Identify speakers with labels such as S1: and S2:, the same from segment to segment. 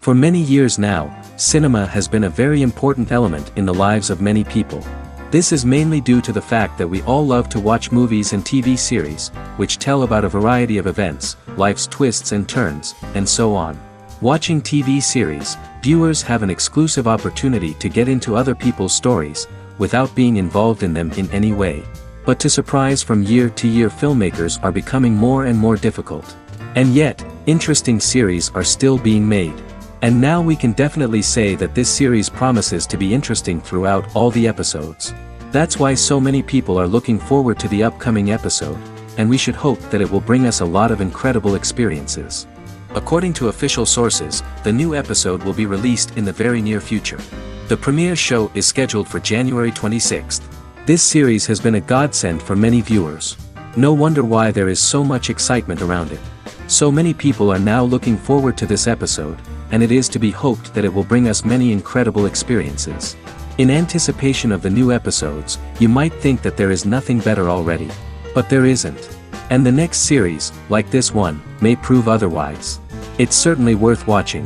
S1: For many years now, cinema has been a very important element in the lives of many people. This is mainly due to the fact that we all love to watch movies and TV series, which tell about a variety of events, life's twists and turns, and so on. Watching TV series, viewers have an exclusive opportunity to get into other people's stories, without being involved in them in any way. But to surprise from year to year, filmmakers are becoming more and more difficult. And yet, interesting series are still being made. And now we can definitely say that this series promises to be interesting throughout all the episodes. That's why so many people are looking forward to the upcoming episode, and we should hope that it will bring us a lot of incredible experiences. According to official sources, the new episode will be released in the very near future. The premiere show is scheduled for January 26th. This series has been a godsend for many viewers. No wonder why there is so much excitement around it. So many people are now looking forward to this episode, and it is to be hoped that it will bring us many incredible experiences. In anticipation of the new episodes, you might think that there is nothing better already. But there isn't. And the next series, like this one, may prove otherwise. It's certainly worth watching.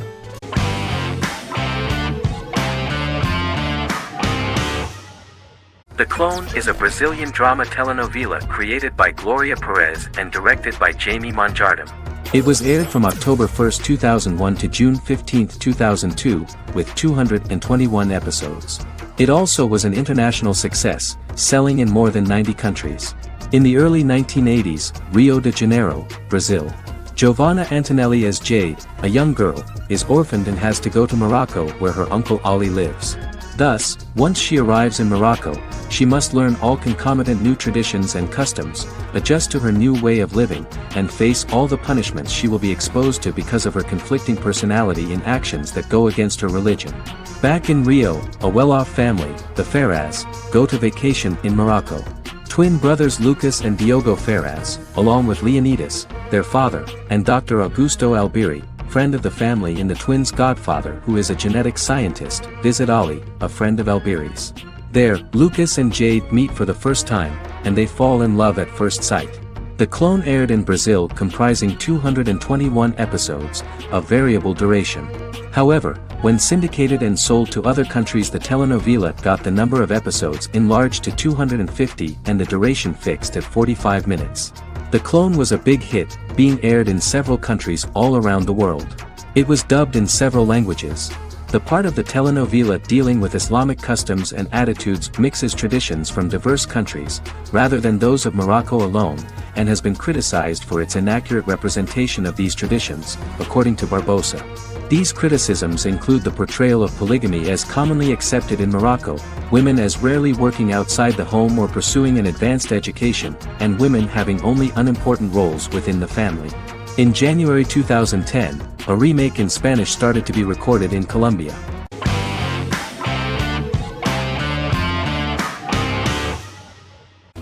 S1: The Clone is a Brazilian drama telenovela created by Gloria Perez and directed by Jamie Monjardim. It was aired from October 1, 2001 to June 15, 2002, with 221 episodes. It also was an international success, selling in more than 90 countries. In the early 1980s, Rio de Janeiro, Brazil. Giovanna Antonelli as Jade, a young girl, is orphaned and has to go to Morocco where her uncle Ali lives. Thus, once she arrives in Morocco, she must learn all concomitant new traditions and customs, adjust to her new way of living, and face all the punishments she will be exposed to because of her conflicting personality in actions that go against her religion. Back in Rio, a well-off family, the Ferraz, go to vacation in Morocco. Twin brothers Lucas and Diogo Ferraz, along with Leonidas, their father, and Dr. Augusto Albiri, friend of the family and the twins' godfather who is a genetic scientist, visit Ali, a friend of Albiri's. There, Lucas and Jade meet for the first time, and they fall in love at first sight. The Clone aired in Brazil comprising 221 episodes, of variable duration. However, when syndicated and sold to other countries, the telenovela got the number of episodes enlarged to 250 and the duration fixed at 45 minutes. The Clone was a big hit, being aired in several countries all around the world. It was dubbed in several languages. The part of the telenovela dealing with Islamic customs and attitudes mixes traditions from diverse countries, rather than those of Morocco alone, and has been criticized for its inaccurate representation of these traditions, according to Barbosa. These criticisms include the portrayal of polygamy as commonly accepted in Morocco, women as rarely working outside the home or pursuing an advanced education, and women having only unimportant roles within the family. In January 2010, a remake in Spanish started to be recorded in Colombia.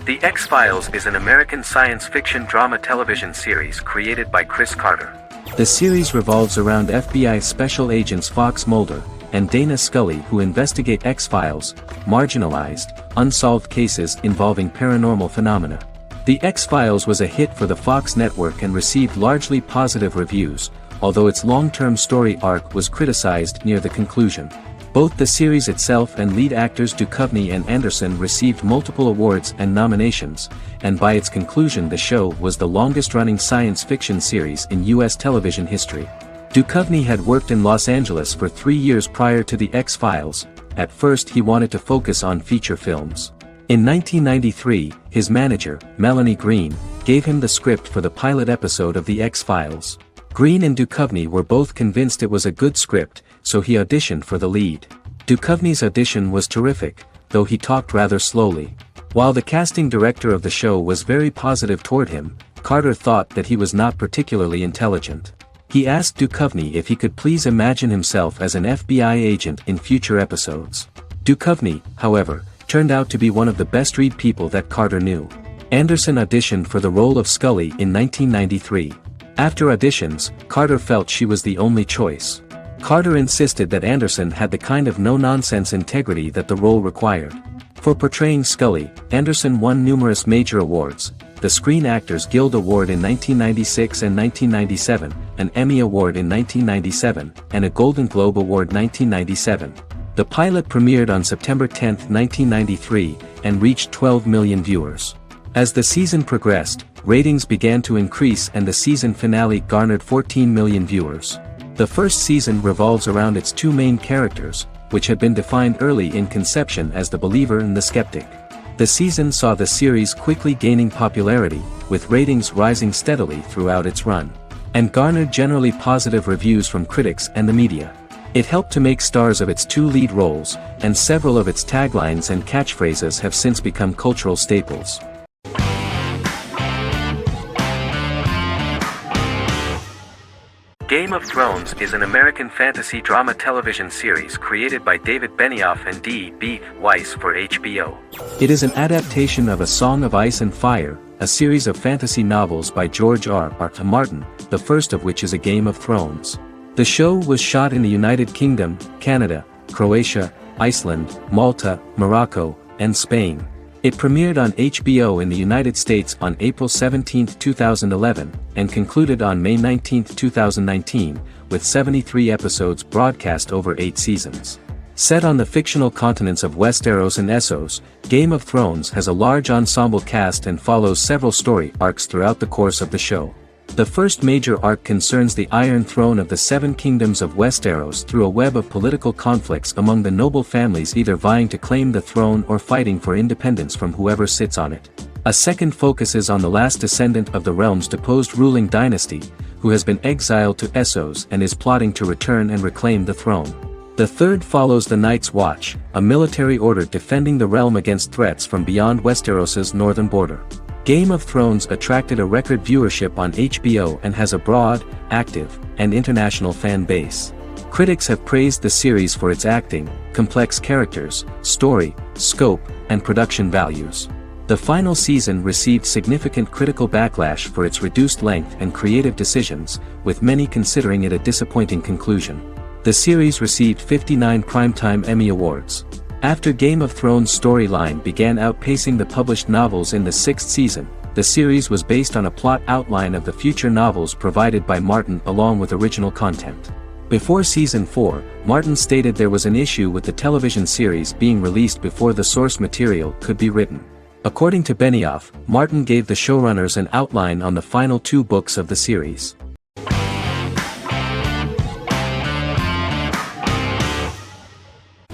S1: The X-Files is an American science fiction drama television series created by Chris Carter. The series revolves around FBI special agents Fox Mulder and Dana Scully, who investigate X-Files, marginalized, unsolved cases involving paranormal phenomena. The X-Files was a hit for the Fox network and received largely positive reviews, although its long-term story arc was criticized near the conclusion. Both the series itself and lead actors Duchovny and Anderson received multiple awards and nominations, and by its conclusion the show was the longest-running science fiction series in U.S. television history. Duchovny had worked in Los Angeles for 3 years prior to the X-Files. At first he wanted to focus on feature films. In 1993, his manager, Melanie Green, gave him the script for the pilot episode of The X-Files. Green and Duchovny were both convinced it was a good script, so he auditioned for the lead. Duchovny's audition was terrific, though he talked rather slowly. While the casting director of the show was very positive toward him, Carter thought that he was not particularly intelligent. He asked Duchovny if he could please imagine himself as an FBI agent in future episodes. Duchovny, however, turned out to be one of the best-read people that Carter knew. Anderson auditioned for the role of Scully in 1993. After auditions, Carter felt she was the only choice. Carter insisted that Anderson had the kind of no-nonsense integrity that the role required. For portraying Scully, Anderson won numerous major awards, the Screen Actors Guild Award in 1996 and 1997, an Emmy Award in 1997, and a Golden Globe Award 1997. The pilot premiered on September 10, 1993, and reached 12 million viewers. As the season progressed, ratings began to increase and the season finale garnered 14 million viewers. The first season revolves around its two main characters, which had been defined early in conception as the believer and the skeptic. The season saw the series quickly gaining popularity, with ratings rising steadily throughout its run, and garnered generally positive reviews from critics and the media. It helped to make stars of its two lead roles, and several of its taglines and catchphrases have since become cultural staples. Game of Thrones is an American fantasy drama television series created by David Benioff and D.B. Weiss for HBO. It is an adaptation of A Song of Ice and Fire, a series of fantasy novels by George R.R. Martin, the first of which is A Game of Thrones. The show was shot in the United Kingdom, Canada, Croatia, Iceland, Malta, Morocco, and Spain. It premiered on HBO in the United States on April 17, 2011, and concluded on May 19, 2019, with 73 episodes broadcast over 8 seasons. Set on the fictional continents of Westeros and Essos, Game of Thrones has a large ensemble cast and follows several story arcs throughout the course of the show. The first major arc concerns the Iron Throne of the Seven Kingdoms of Westeros through a web of political conflicts among the noble families either vying to claim the throne or fighting for independence from whoever sits on it. A second focuses on the last descendant of the realm's deposed ruling dynasty, who has been exiled to Essos and is plotting to return and reclaim the throne. The third follows the Night's Watch, a military order defending the realm against threats from beyond Westeros's northern border. Game of Thrones attracted a record viewership on HBO and has a broad, active, and international fan base. Critics have praised the series for its acting, complex characters, story, scope, and production values. The final season received significant critical backlash for its reduced length and creative decisions, with many considering it a disappointing conclusion. The series received 59 Primetime Emmy Awards. After Game of Thrones' storyline began outpacing the published novels in the sixth season, the series was based on a plot outline of the future novels provided by Martin along with original content. Before Season 4, Martin stated there was an issue with the television series being released before the source material could be written. According to Benioff, Martin gave the showrunners an outline on the final 2 books of the series.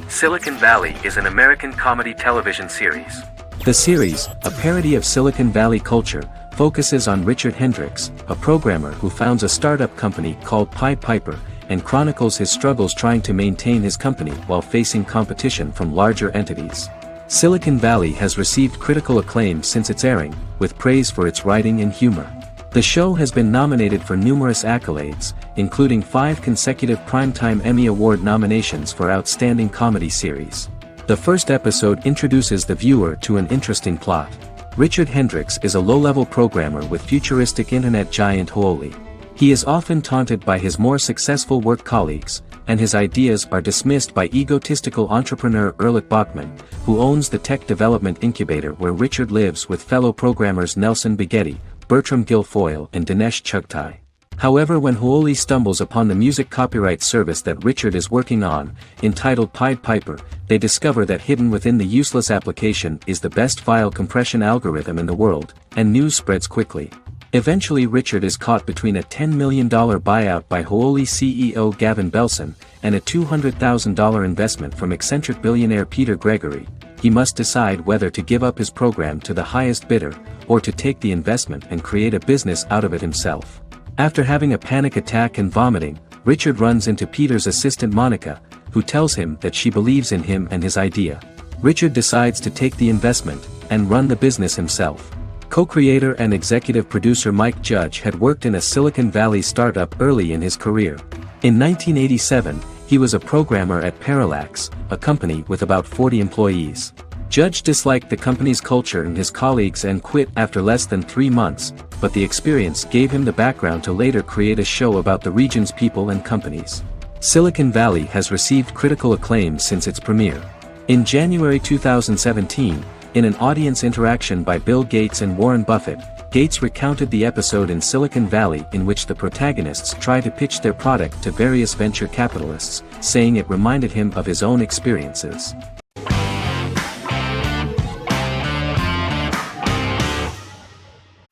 S1: Silicon Valley is an American comedy television series. The series, a parody of Silicon Valley culture, focuses on Richard Hendricks, a programmer who founds a startup company called Pied Piper, and chronicles his struggles trying to maintain his company while facing competition from larger entities. Silicon Valley has received critical acclaim since its airing, with praise for its writing and humor. The show has been nominated for numerous accolades, including 5 consecutive Primetime Emmy Award nominations for Outstanding Comedy Series. The first episode introduces the viewer to an interesting plot. Richard Hendricks is a low-level programmer with futuristic internet giant Huoli. He is often taunted by his more successful work colleagues, and his ideas are dismissed by egotistical entrepreneur Erlich Bachman, who owns the tech development incubator where Richard lives with fellow programmers Nelson Bighetti, Bertram Guilfoyle and Dinesh Chugtai. However, when Huoli stumbles upon the music copyright service that Richard is working on, entitled Pied Piper, they discover that hidden within the useless application is the best file compression algorithm in the world, and news spreads quickly. Eventually Richard is caught between a $10 million buyout by Huoli CEO Gavin Belson, and a $200,000 investment from eccentric billionaire Peter Gregory. He must decide whether to give up his program to the highest bidder, or to take the investment and create a business out of it himself. After having a panic attack and vomiting, Richard runs into Peter's assistant Monica, who tells him that she believes in him and his idea. Richard decides to take the investment, and run the business himself. Co-creator and executive producer Mike Judge had worked in a Silicon Valley startup early in his career. In 1987, he was a programmer at Parallax, a company with about 40 employees. Judge disliked the company's culture and his colleagues and quit after less than 3 months, but the experience gave him the background to later create a show about the region's people and companies. Silicon Valley has received critical acclaim since its premiere. In January 2017, in an audience interaction by Bill Gates and Warren Buffett, Gates recounted the episode in Silicon Valley in which the protagonists try to pitch their product to various venture capitalists, saying it reminded him of his own experiences.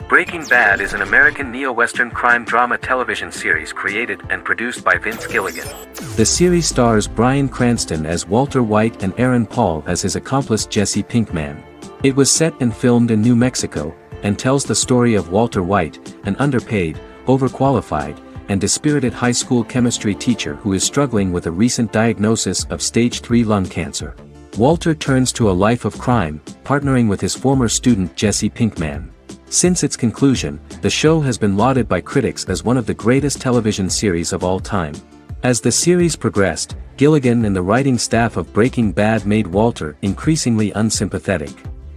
S1: Breaking Bad is an American neo-Western crime drama television series created and produced by Vince Gilligan. The series stars Bryan Cranston as Walter White and Aaron Paul as his accomplice Jesse Pinkman. It was set and filmed in New Mexico, and tells the story of Walter White, an underpaid, overqualified, and dispirited high school chemistry teacher who is struggling with a recent diagnosis of stage 3 lung cancer. Walter turns to a life of crime, partnering with his former student Jesse Pinkman. Since its conclusion, the show has been lauded by critics as one of the greatest television series of all time. As the series progressed, Gilligan and the writing staff of Breaking Bad made Walter increasingly unsympathetic.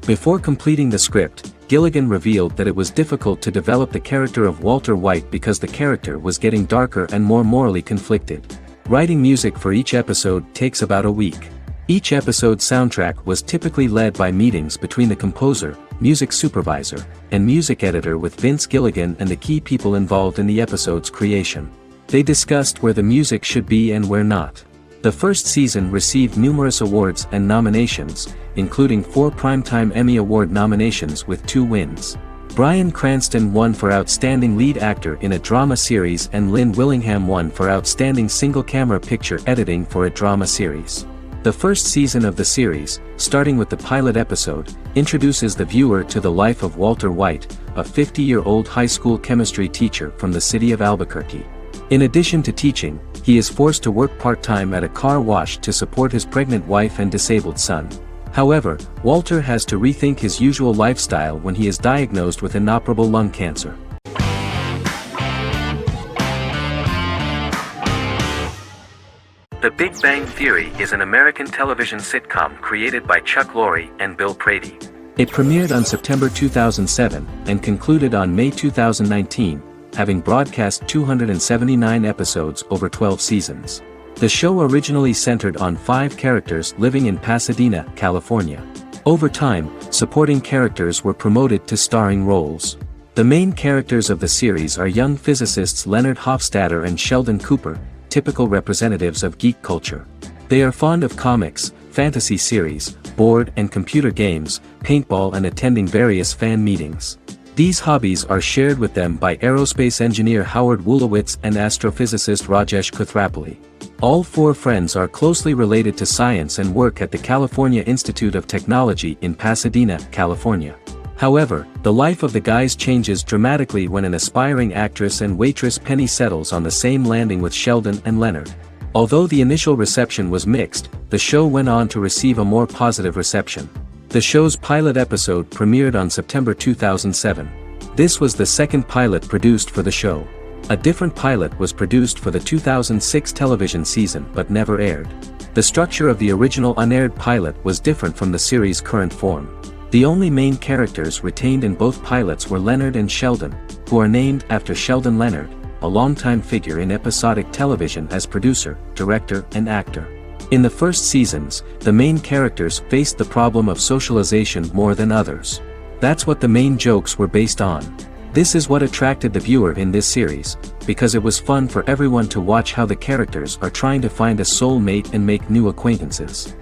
S1: Before completing the script, Gilligan revealed that it was difficult to develop the character of Walter White because the character was getting darker and more morally conflicted. Writing music for each episode takes about a week. Each episode's soundtrack was typically led by meetings between the composer, music supervisor, and music editor with Vince Gilligan and the key people involved in the episode's creation. They discussed where the music should be and where not. The first season received numerous awards and nominations, including 4 Primetime Emmy Award nominations with 2 wins. Bryan Cranston won for Outstanding Lead Actor in a Drama Series and Lynn Willingham won for Outstanding Single-Camera Picture Editing for a Drama Series. The first season of the series, starting with the pilot episode, introduces the viewer to the life of Walter White, a 50-year-old high school chemistry teacher from the city of Albuquerque. In addition to teaching, he is forced to work part-time at a car wash to support his pregnant wife and disabled son. However, Walter has to rethink his usual lifestyle when he is diagnosed with inoperable lung cancer. The Big Bang Theory is an American television sitcom created by Chuck Lorre and Bill Prady. It premiered on September 2007 and concluded on May 2019, having broadcast 279 episodes over 12 seasons. The show originally centered on 5 characters living in Pasadena, California. Over time, supporting characters were promoted to starring roles. The main characters of the series are young physicists Leonard Hofstadter and Sheldon Cooper, typical representatives of geek culture. They are fond of comics, fantasy series, board and computer games, paintball and attending various fan meetings. These hobbies are shared with them by aerospace engineer Howard Wolowitz and astrophysicist Rajesh Kuthrapalli. All 4 friends are closely related to science and work at the California Institute of Technology in Pasadena, California. However, the life of the guys changes dramatically when an aspiring actress and waitress Penny settles on the same landing with Sheldon and Leonard. Although the initial reception was mixed, the show went on to receive a more positive reception. The show's pilot episode premiered on September 2007. This was the second pilot produced for the show. A different pilot was produced for the 2006 television season but never aired. The structure of the original unaired pilot was different from the series' current form. The only main characters retained in both pilots were Leonard and Sheldon, who are named after Sheldon Leonard, a longtime figure in episodic television as producer, director, and actor. In the first seasons, the main characters faced the problem of socialization more than others. That's what the main jokes were based on. This is what attracted the viewer in this series, because it was fun for everyone to watch how the characters are trying to find a soul mate and make new acquaintances.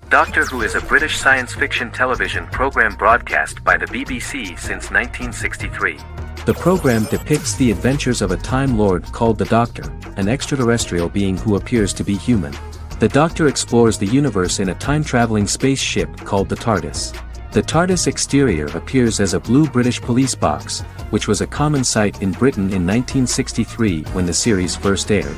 S1: Doctor Who is a British science fiction television program broadcast by the BBC since 1963. The program depicts the adventures of a Time Lord called the Doctor, an extraterrestrial being who appears to be human. The Doctor explores the universe in a time-traveling spaceship called the TARDIS. The TARDIS exterior appears as a blue British police box, which was a common sight in Britain in 1963 when the series first aired.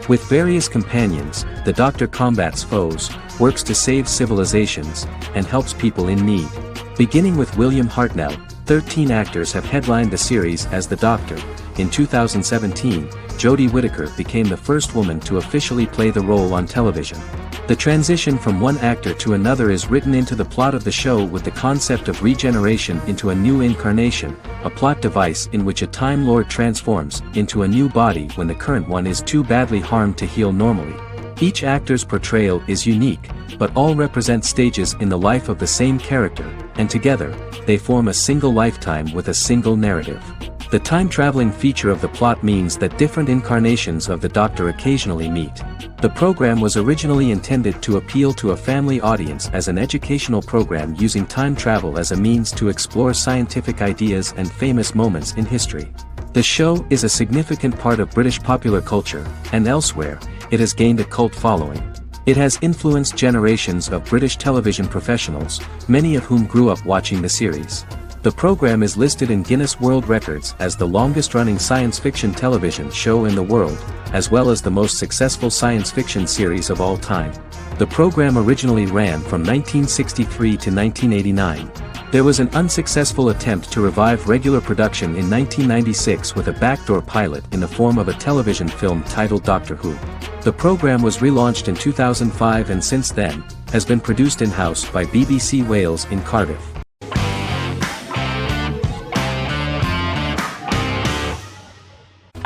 S1: With various companions, the Doctor combats foes, works to save civilizations, and helps people in need. Beginning with William Hartnell, 13 actors have headlined the series as the Doctor. In 2017, Jodie Whittaker became the first woman to officially play the role on television. The transition from one actor to another is written into the plot of the show with the concept of regeneration into a new incarnation, a plot device in which a Time Lord transforms into a new body when the current one is too badly harmed to heal normally. Each actor's portrayal is unique, but all represent stages in the life of the same character, and together, they form a single lifetime with a single narrative. The time-traveling feature of the plot means that different incarnations of the Doctor occasionally meet. The program was originally intended to appeal to a family audience as an educational program using time travel as a means to explore scientific ideas and famous moments in history. The show is a significant part of British popular culture, and elsewhere, it has gained a cult following. It has influenced generations of British television professionals, many of whom grew up watching the series. The program is listed in Guinness World Records as the longest-running science fiction television show in the world, as well as the most successful science fiction series of all time. The program originally ran from 1963 to 1989. There was an unsuccessful attempt to revive regular production in 1996 with a backdoor pilot in the form of a television film titled Doctor Who. The program was relaunched in 2005 and since then, has been produced in-house by BBC Wales in Cardiff.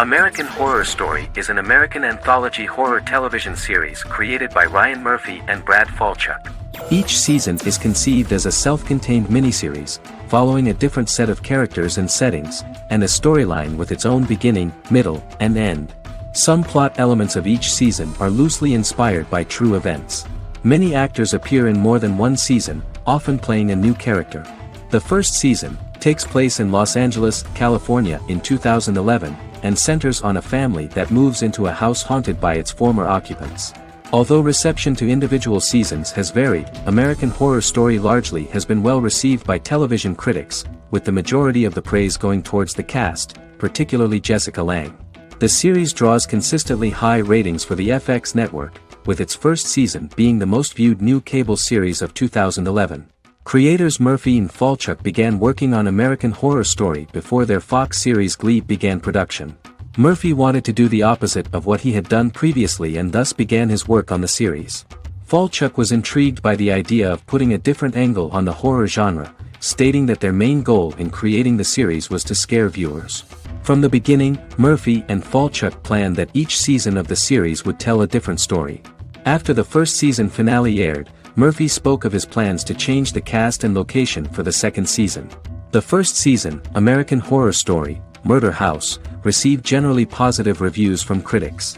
S1: American Horror Story is an American anthology horror television series created by Ryan Murphy and Brad Falchuk. Each season is conceived as a self-contained miniseries, following a different set of characters and settings, and a storyline with its own beginning, middle, and end. Some plot elements of each season are loosely inspired by true events. Many actors appear in more than one season, often playing a new character. The first season takes place in Los Angeles, California in 2011, and centers on a family that moves into a house haunted by its former occupants. Although reception to individual seasons has varied, American Horror Story largely has been well received by television critics, with the majority of the praise going towards the cast, particularly Jessica Lange. The series draws consistently high ratings for the FX network, with its first season being the most viewed new cable series of 2011. Creators Murphy and Falchuk began working on American Horror Story before their Fox series Glee began production. Murphy wanted to do the opposite of what he had done previously and thus began his work on the series. Falchuk was intrigued by the idea of putting a different angle on the horror genre, stating that their main goal in creating the series was to scare viewers. From the beginning, Murphy and Falchuk planned that each season of the series would tell a different story. After the first season finale aired, Murphy spoke of his plans to change the cast and location for the second season. The first season, American Horror Story, Murder House, received generally positive reviews from critics.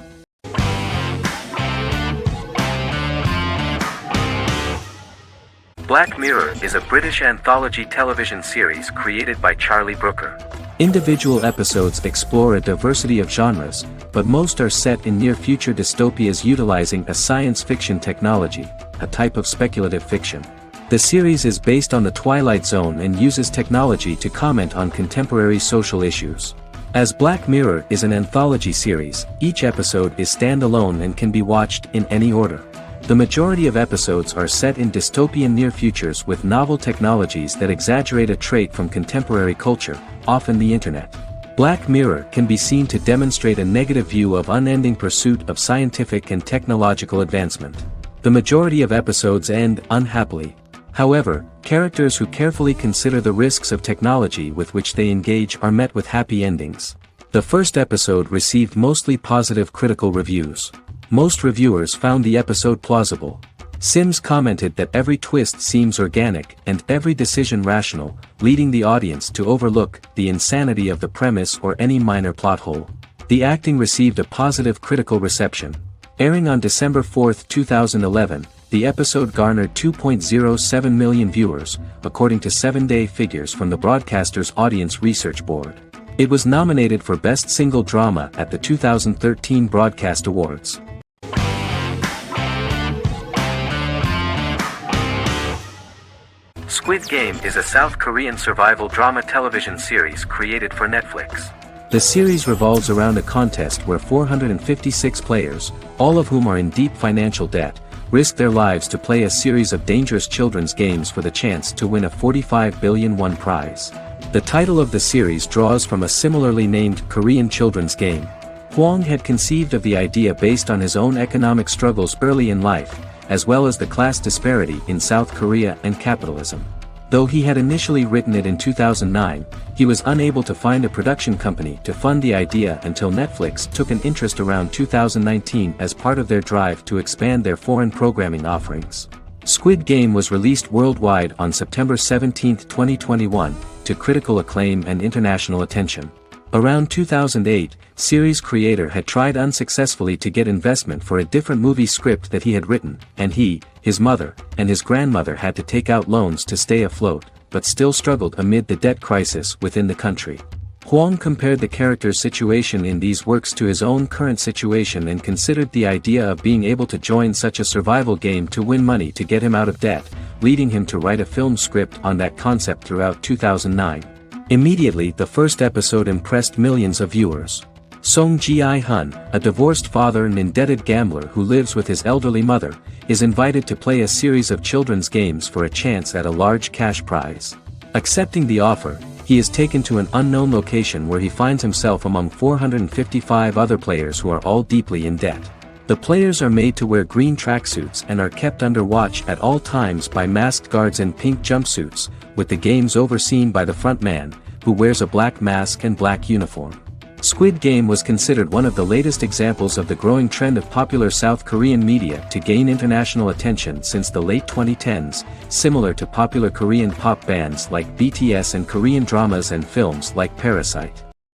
S1: Black Mirror is a British anthology television series created by Charlie Brooker. Individual episodes explore a diversity of genres, but most are set in near-future dystopias utilizing a science fiction technology, a type of speculative fiction. The series is based on the Twilight Zone and uses technology to comment on contemporary social issues. As Black Mirror is an anthology series, each episode is standalone and can be watched in any order. The majority of episodes are set in dystopian near-futures with novel technologies that exaggerate a trait from contemporary culture, often the internet. Black Mirror can be seen to demonstrate a negative view of unending pursuit of scientific and technological advancement. The majority of episodes end unhappily. However, characters who carefully consider the risks of technology with which they engage are met with happy endings. The first episode received mostly positive critical reviews. Most reviewers found the episode plausible. Sims commented that every twist seems organic and every decision rational, leading the audience to overlook the insanity of the premise or any minor plot hole. The acting received a positive critical reception. Airing on December 4, 2011, the episode garnered 2.07 million viewers, according to 7-day figures from the broadcaster's Audience Research Board. It was nominated for Best Single Drama at the 2013 Broadcast Awards. Squid Game is a South Korean survival drama television series created for Netflix. The series revolves around a contest where 456 players, all of whom are in deep financial debt, risk their lives to play a series of dangerous children's games for the chance to win a 45 billion won prize. The title of the series draws from a similarly named Korean children's game. Hwang had conceived of the idea based on his own economic struggles early in life, as well as the class disparity in South Korea and capitalism. Though he had initially written it in 2009, he was unable to find a production company to fund the idea until Netflix took an interest around 2019 as part of their drive to expand their foreign programming offerings. Squid Game was released worldwide on September 17, 2021, to critical acclaim and international attention. Around 2008, series creator had tried unsuccessfully to get investment for a different movie script that he had written, and he, his mother, and his grandmother had to take out loans to stay afloat, but still struggled amid the debt crisis within the country. Huang compared the character's situation in these works to his own current situation and considered the idea of being able to join such a survival game to win money to get him out of debt, leading him to write a film script on that concept throughout 2009. Immediately the first episode impressed millions of viewers. Song Ji-hun, a divorced father and indebted gambler who lives with his elderly mother, is invited to play a series of children's games for a chance at a large cash prize. Accepting the offer, he is taken to an unknown location where he finds himself among 455 other players who are all deeply in debt. The players are made to wear green tracksuits and are kept under watch at all times by masked guards in pink jumpsuits, with the games overseen by the front man, who wears a black mask and black uniform. Squid Game was considered one of the latest examples of the growing trend of popular South Korean media to gain international attention since the late 2010s, similar to popular Korean pop bands like BTS and Korean dramas and films like Parasite.